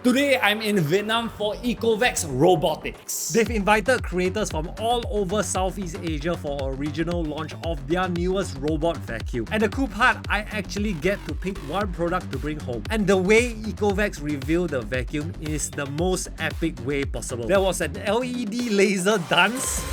Today I'm in Vietnam for Ecovacs Robotics. They've invited creators from all over Southeast Asia for a regional launch of their newest robot vacuum. And the cool part, I actually get to pick one product to bring home. And the way Ecovacs revealed the vacuum is the most epic way possible. There was an LED laser dance,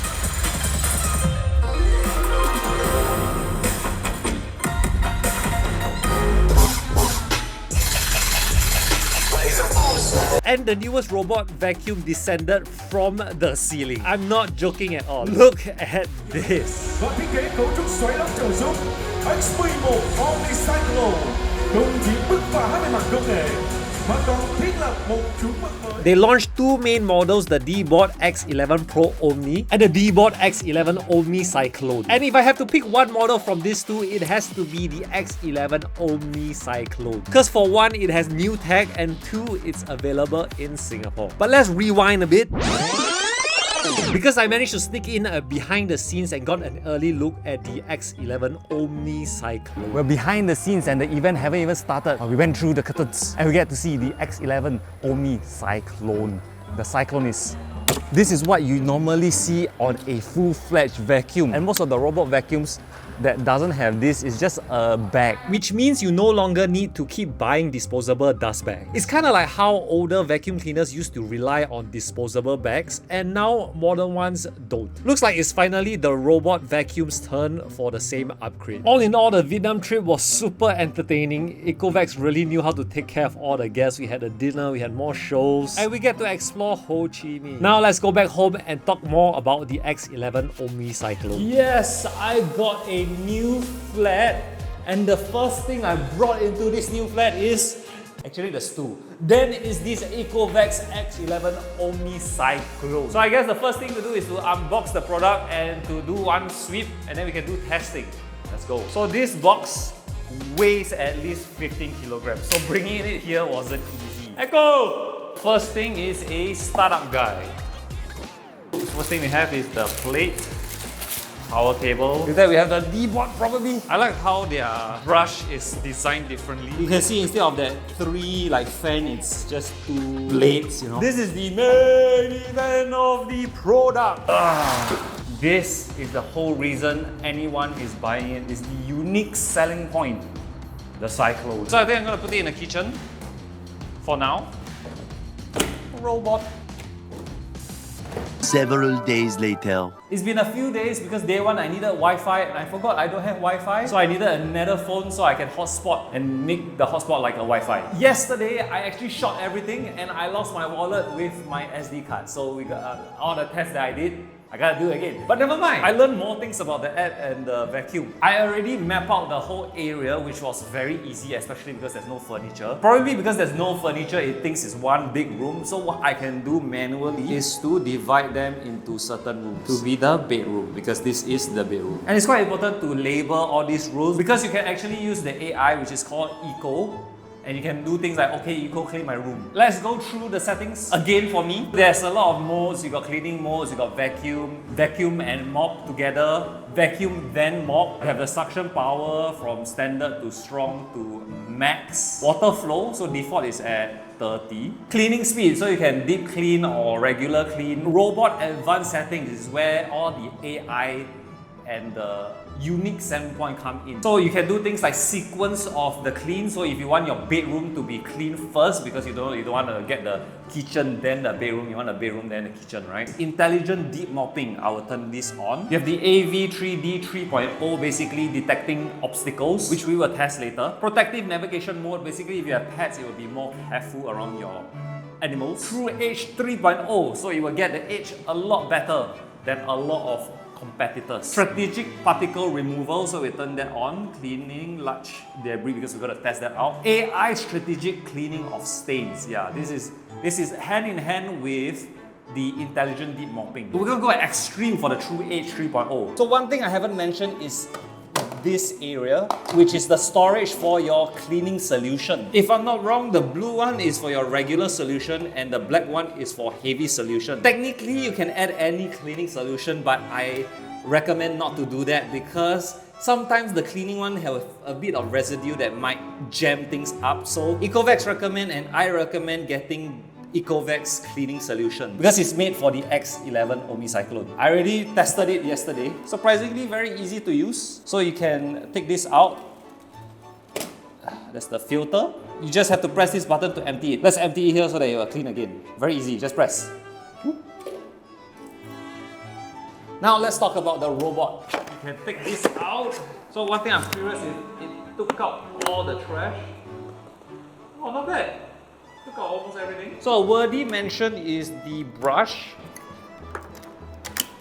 and the newest robot vacuum descended from the ceiling. I'm not joking at all. Look at this. X11 OmniCyclone cùng chỉ bứt phá hai mặt công nghệ mà còn thiết lập một chuỗi bậc mới. They launched two main models, the DEEBOT X11 Pro Omni and the DEEBOT X11 OmniCyclone. And if I have to pick one model from these two, it has to be the X11 OmniCyclone. Because for one, it has new tech, and two, it's available in Singapore. But let's rewind a bit. Because I managed to sneak in behind the scenes and got an early look at the X11 OmniCyclone. We're behind the scenes and the event haven't even started. We went through the curtains and we get to see the X11 OmniCyclone. The Cyclone is... This is what you normally see on a full-fledged vacuum. And most of the robot vacuums that doesn't have this is just a bag. Which means you no longer need to keep buying disposable dust bags. It's kind of like how older vacuum cleaners used to rely on disposable bags, and now modern ones don't. Looks like it's finally the robot vacuum's turn for the same upgrade. All in all, the Vietnam trip was super entertaining. Ecovacs really knew how to take care of all the guests. We had a dinner, we had more shows, and we get to explore Ho Chi Minh. Now let's go back home and talk more about the X11 OmniCyclone. Yes, I got a new flat, and the first thing I brought into this new flat is actually the stool. Then is this Ecovacs X11 OmniCyclone. So I guess the first thing to do is to unbox the product and to do one sweep, and then we can do testing. Let's go. So this box weighs at least 15 kilograms. So bringing it here wasn't easy. Echo! First thing is a startup guide. First thing we have is the plate, power cable. With that we have the DEEBOT probably. I like how their brush is designed differently. You can see instead of that three fan, it's just two blades, you know. This is the main event of the product. This is the whole reason anyone is buying it. It's the unique selling point, the Cyclone. So I think I'm gonna put it in the kitchen for now. Robot. Several days later. It's been a few days because day one I needed Wi-Fi and I forgot I don't have Wi-Fi. So I needed another phone so I can hotspot and make the hotspot like a Wi-Fi. Yesterday I actually shot everything and I lost my wallet with my SD card. So we got all the tests that I did, I gotta do it again. But never mind, I learned more things about the app and the vacuum. I already mapped out the whole area, which was very easy, especially because there's no furniture. Probably because there's no furniture, it thinks it's one big room. So what I can do manually is to divide them into certain rooms to be the bedroom, because this is the bedroom. And it's quite important to label all these rooms because you can actually use the AI, which is called YIKO. And you can do things like, okay, YIKO, clean my room. Let's go through the settings again for me. There's a lot of modes. You got cleaning modes, you got vacuum and mop together, vacuum then mop. You have the suction power from standard to strong to max. Water flow, so default is at 30. Cleaning speed, so you can deep clean or regular clean. Robot advanced settings is where all the AI and the unique selling point come in. So you can do things like sequence of the clean. So if you want your bedroom to be clean first, because you don't want to get the kitchen then the bedroom, you want the bedroom then the kitchen, right? Intelligent deep mopping, I will turn this on. You have the AV3D 3.0, basically detecting obstacles, which we will test later. Protective navigation mode, basically if you have pets, it will be more careful around your animals. TrueEdge 3.0, so you will get the edge a lot better than a lot of competitors. Strategic particle removal, so we turn that on. Cleaning large debris, because we're going to test that out. AI strategic cleaning of stains. Yeah, this is hand in hand with the intelligent deep mopping. We're going to go extreme for the TrueEdge 3.0. So one thing I haven't mentioned is this area, which is the storage for your cleaning solution. If I'm not wrong, the blue one is for your regular solution and the black one is for heavy solution. Technically, you can add any cleaning solution, but I recommend not to do that because sometimes the cleaning one have a bit of residue that might jam things up. So Ecovacs recommend, and I recommend getting Ecovacs cleaning solution because it's made for the X11 OmniCyclone. I already tested it yesterday. Surprisingly very easy to use. So you can take this out. That's the filter. You just have to press this button to empty it. Let's empty it here so that it will clean again. Very easy, just press. Now let's talk about the robot. You can take this out. So one thing I'm curious is it took out all the trash. Oh, not bad. Took out almost everything. So a worthy mention is the brush.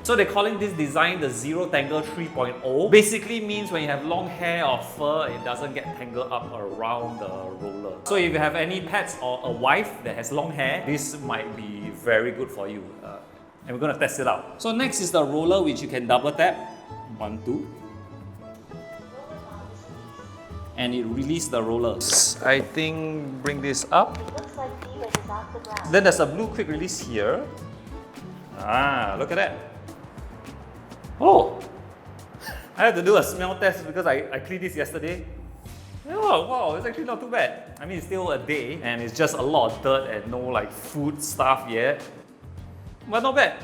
So they're calling this design the ZeroTangle 3.0. Basically means when you have long hair or fur, it doesn't get tangled up around the roller. So if you have any pets or a wife that has long hair, this might be very good for you. And we're gonna test it out. So next is the roller, which you can double tap. 1, 2. And it releases the roller. I think bring this up. Then there's a blue quick release here. Ah, look at that. Oh! I had to do a smell test because I cleaned this yesterday. Oh, wow, it's actually not too bad. I mean, it's still a day and it's just a lot of dirt and no like food stuff yet. But not bad.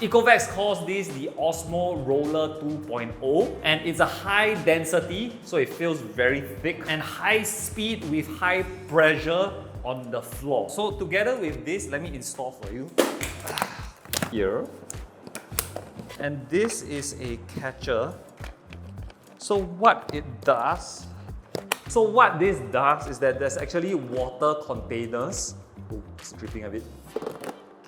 Ecovacs calls this the OZMO Roller 2.0, and it's a high density, so it feels very thick, and high speed with high pressure on the floor. So together with this, let me install for you. Here. And this is a catcher. So what this does is that there's actually water containers. Oh, it's dripping a bit.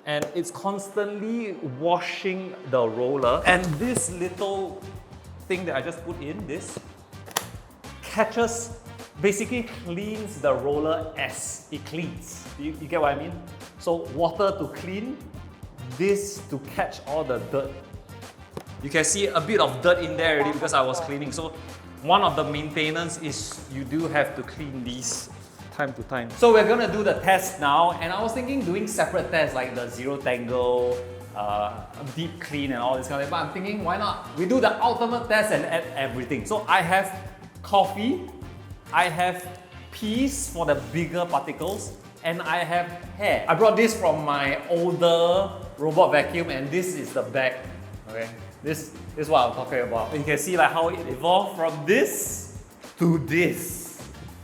And it's constantly washing the roller. And this little thing that I just put in, this catches, basically cleans the roller as it cleans. You get what I mean? So water to clean, this to catch all the dirt. You can see a bit of dirt in there already because I was cleaning. So one of the maintenance is you do have to clean these time to time. So we're gonna do the test now, and I was thinking doing separate tests like the ZeroTangle, deep clean and all this kind of thing, but I'm thinking why not? We do the ultimate test and add everything. So I have coffee, I have peas for the bigger particles, and I have hair. I brought this from my older robot vacuum, and this is the bag. Okay, this is what I'm talking about. You can see like how it evolved from this to this.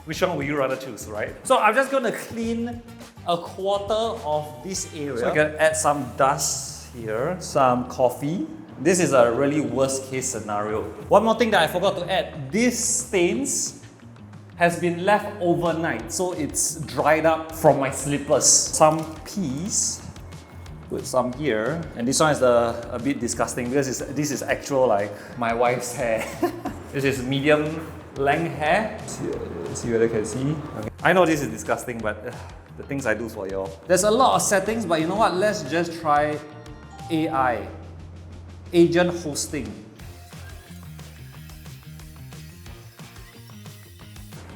Which one would you rather choose, right? So I'm just going to clean a quarter of this area. So I can add some dust here, some coffee. This is a really worst case scenario. One more thing that I forgot to add, this stains has been left overnight, so it's dried up from my slippers. Some peas, put some here, and this one is a bit disgusting because this is actual like my wife's hair. This is medium length hair. See whether you can see. Okay. I know this is disgusting, but the things I do for y'all. There's a lot of settings, but you know what? Let's just try AI, agent hosting.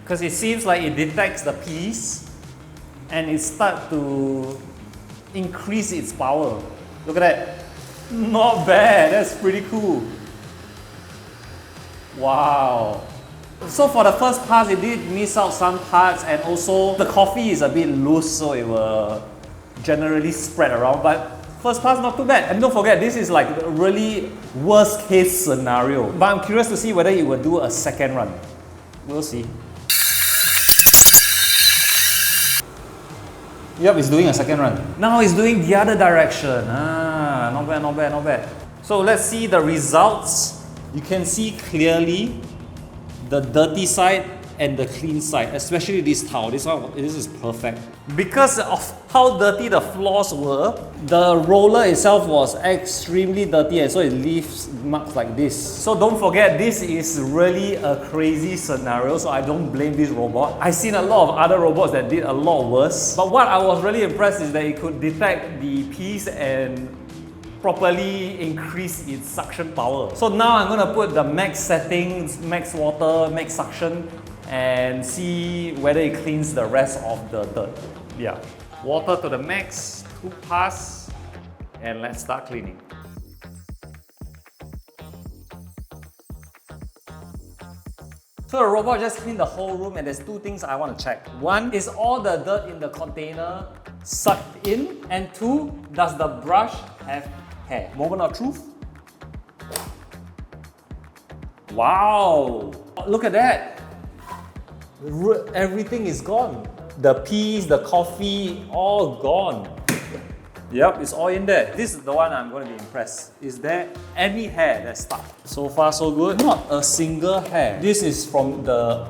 Because it seems like it detects the piece and it starts to increase its power. Look at that. Not bad, that's pretty cool. Wow. So for the first pass, it did miss out some parts, and also the coffee is a bit loose, so it will generally spread around. But first pass, not too bad. And don't forget, this is like a really worst case scenario. But I'm curious to see whether it will do a second run. We'll see. Yep, it's doing a second run. Now it's doing the other direction. Ah, not bad, not bad, not bad. So let's see the results. You can see clearly the dirty side and the clean side, especially this towel. This is perfect. Because of how dirty the floors were, the roller itself was extremely dirty, and so it leaves marks like this. So don't forget, this is really a crazy scenario, so I don't blame this robot. I've seen a lot of other robots that did a lot worse. But what I was really impressed is that it could detect the piece and properly increase its suction power. So now I'm gonna put the max settings, max water, max suction, and see whether it cleans the rest of the dirt. Yeah, water to the max, TruePass, and let's start cleaning. So the robot just cleaned the whole room and there's two things I want to check. One, is all the dirt in the container sucked in? And two, does the brush have hair? Moment of truth. Wow! Look at that! Everything is gone. The peas, the coffee, all gone. Yep, it's all in there. This is the one I'm going to be impressed. Is there any hair that's stuck? So far so good. Not a single hair. This is from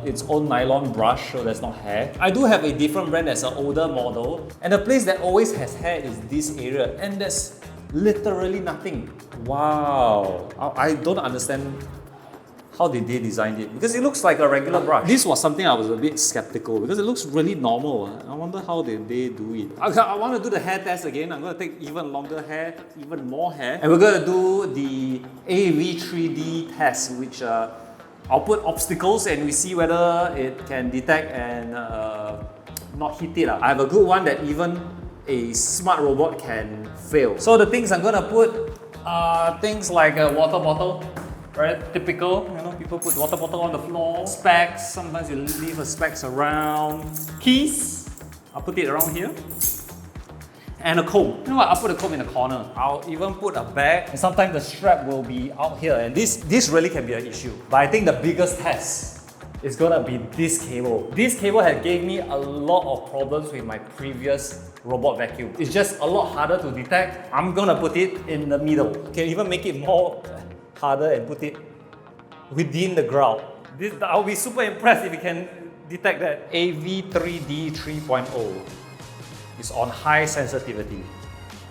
its own nylon brush, so there's not hair. I do have a different brand that's an older model. And the place that always has hair is this area. And there's literally nothing. Wow. I don't understand how did they design it? Because it looks like a regular brush. This was something I was a bit skeptical because it looks really normal. I wonder how did they do it. I want to do the hair test again. I'm going to take even longer hair, even more hair. And we're going to do the AV3D test, which I'll put obstacles and we see whether it can detect and not hit it. I have a good one that even a smart robot can fail. So the things I'm going to put are things like a water bottle. Right, typical, you know, people put water bottle on the floor, specs, sometimes you leave the specs around, keys, I'll put it around here, and a comb. You know what, I'll put a comb in the corner. I'll even put a bag, and sometimes the strap will be out here, and this really can be an issue. But I think the biggest test is gonna be this cable. This cable had gave me a lot of problems with my previous robot vacuum. It's just a lot harder to detect. I'm gonna put it in the middle. Can even make it more harder and put it within the ground. I'll be super impressed if you can detect that. AV3D 3.0 is on high sensitivity.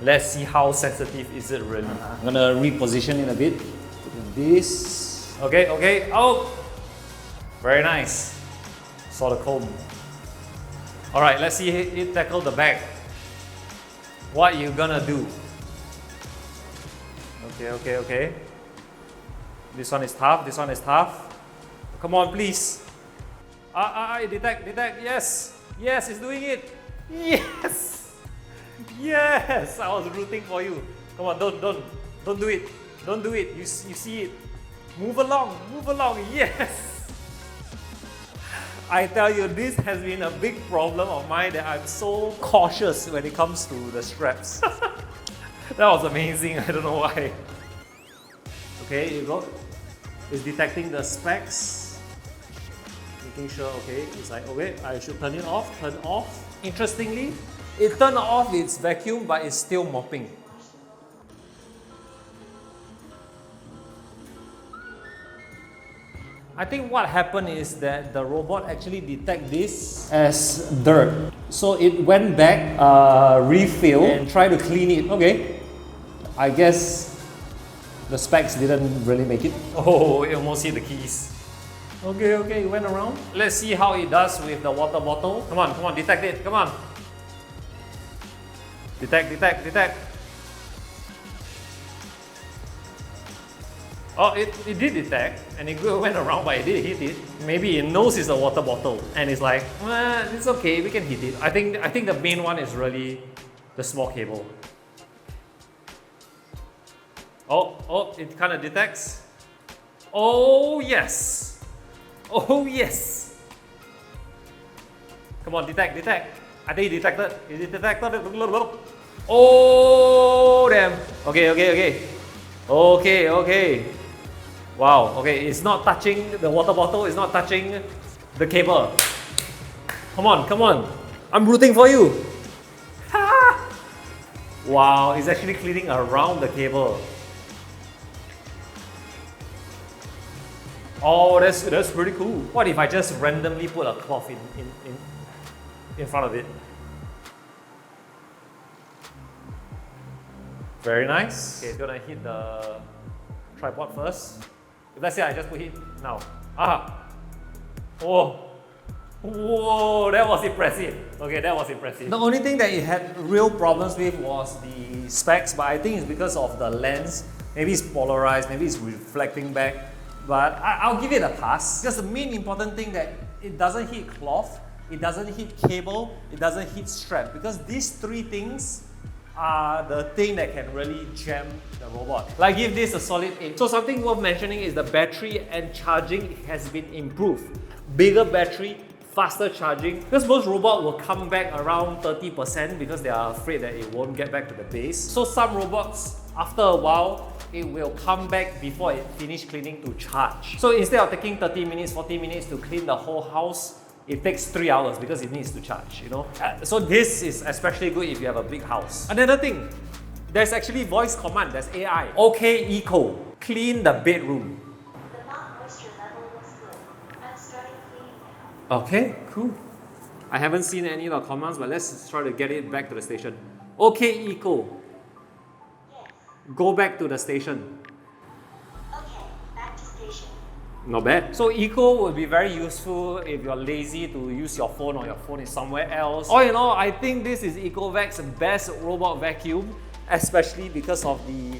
Let's see how sensitive is it really. I'm gonna reposition it a bit. Put in this. Okay, oh! Very nice. Saw the comb. Alright, let's see it tackle the back. What you gonna do? Okay. This one is tough, this one is tough. Come on, please. Detect, yes. Yes, it's doing it. Yes. Yes, I was rooting for you. Come on, don't do it. Don't do it, you see it. Move along, yes. I tell you, this has been a big problem of mine that I'm so cautious when it comes to the straps. That was amazing, I don't know why. Okay, you go. It's detecting the specs. Making sure, okay, it's like, okay, I should turn it off, turn off. Interestingly, it turned off its vacuum, but it's still mopping. I think what happened is that the robot actually detected this as dirt. So it went back, refilled, and tried to clean it. Okay, I guess the specs didn't really make it. Oh, it almost hit the keys. Okay, it went around. Let's see how it does with the water bottle. Come on, detect it, come on. Detect. Oh, it did detect, and it went around, but it did hit it. Maybe it knows it's a water bottle, and it's like, it's okay, we can hit it. I think the main one is really the small cable. Oh, it kind of detects. Oh yes! Come on, detect. I think it detected. It detected it. Oh damn! Okay. Wow. Okay, it's not touching the water bottle. It's not touching the cable. Come on. I'm rooting for you. Wow, it's actually cleaning around the cable. Oh, that's pretty cool. What if I just randomly put a cloth in front of it? Very nice. Okay, it's gonna hit the tripod first. If let's say I just put it now. Whoa, that was impressive. Okay, that was impressive. The only thing that it had real problems with was the specs, but I think it's because of the lens. Maybe it's polarized, maybe it's reflecting back. But I'll give it a pass. Because the main important thing that it doesn't hit cloth, it doesn't hit cable, it doesn't hit strap. Because these three things are the thing that can really jam the robot. Like give this a solid 8. So something worth mentioning is the battery and charging has been improved. Bigger battery, faster charging, because most robots will come back around 30% because they are afraid that it won't get back to the base. So some robots, after a while, it will come back before it finishes cleaning to charge. So instead of taking 30 minutes, 40 minutes to clean the whole house, it takes 3 hours because it needs to charge, you know. So this is especially good if you have a big house. Another thing, there's actually voice command, there's AI. Okay, Eco, clean the bedroom. The moisture level looks good. I'm starting cleaning now. Okay, cool. I haven't seen any of the commands, but let's try to get it back to the station. Okay, Eco, Yes. go back to the station. Okay, back to station. Not bad. So Eco will be very useful if you're lazy to use your phone or your phone is somewhere else. All in all, I think this is Ecovacs' best robot vacuum, especially because of the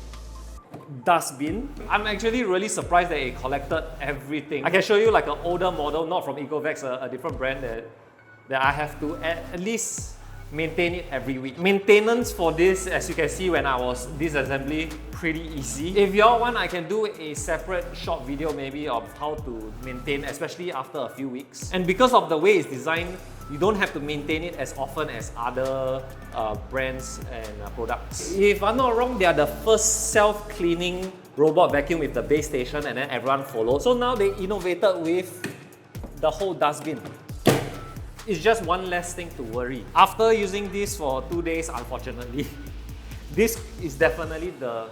dustbin. I'm actually really surprised that it collected everything. I can show you like an older model, not from Ecovacs, a different brand that I have to at least maintain it every week. Maintenance for this, as you can see when I was disassembly, pretty easy. If y'all want, I can do a separate short video maybe of how to maintain, especially after a few weeks. And because of the way it's designed, you don't have to maintain it as often as other brands and products. If I'm not wrong, they are the first self-cleaning robot vacuum with the base station and then everyone followed. So now they innovated with the whole dustbin. It's just one less thing to worry. After using this for 2 days, unfortunately, this is definitely the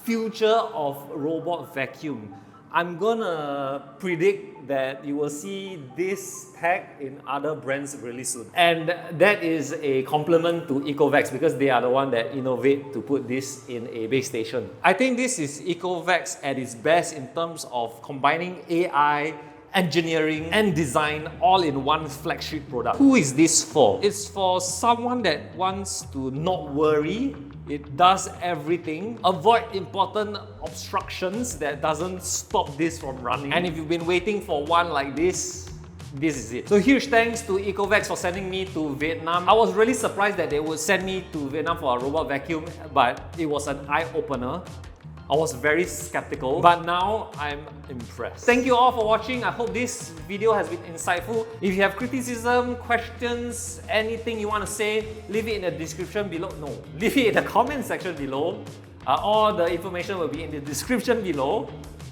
future of robot vacuum. I'm gonna predict that you will see this tag in other brands really soon. And that is a compliment to Ecovacs because they are the one that innovate to put this in a base station. I think this is Ecovacs at its best in terms of combining AI, engineering and design all in one flagship product. Who is this for? It's for someone that wants to not worry. It does everything. Avoid important obstructions that doesn't stop this from running. And if you've been waiting for one like this is it. So huge thanks to Ecovacs for sending me to Vietnam. I was really surprised that they would send me to Vietnam for a robot vacuum, but it was an eye-opener. I was very skeptical, but now I'm impressed. Thank you all for watching. I hope this video has been insightful. If you have criticism, questions, anything you want to say, leave it in the description below. No, leave it in the comment section below. All the information will be in the description below.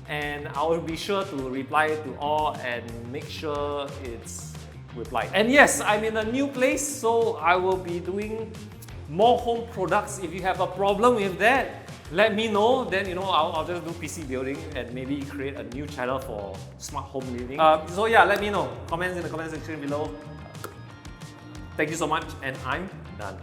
And I will be sure to reply to all and make sure it's replied. And yes, I'm in a new place, so I will be doing more home products. If you have a problem with that, let me know, then I'll just do PC building and maybe create a new channel for smart home living. So yeah, let me know. Comments in the comment section below. Thank you so much and I'm done.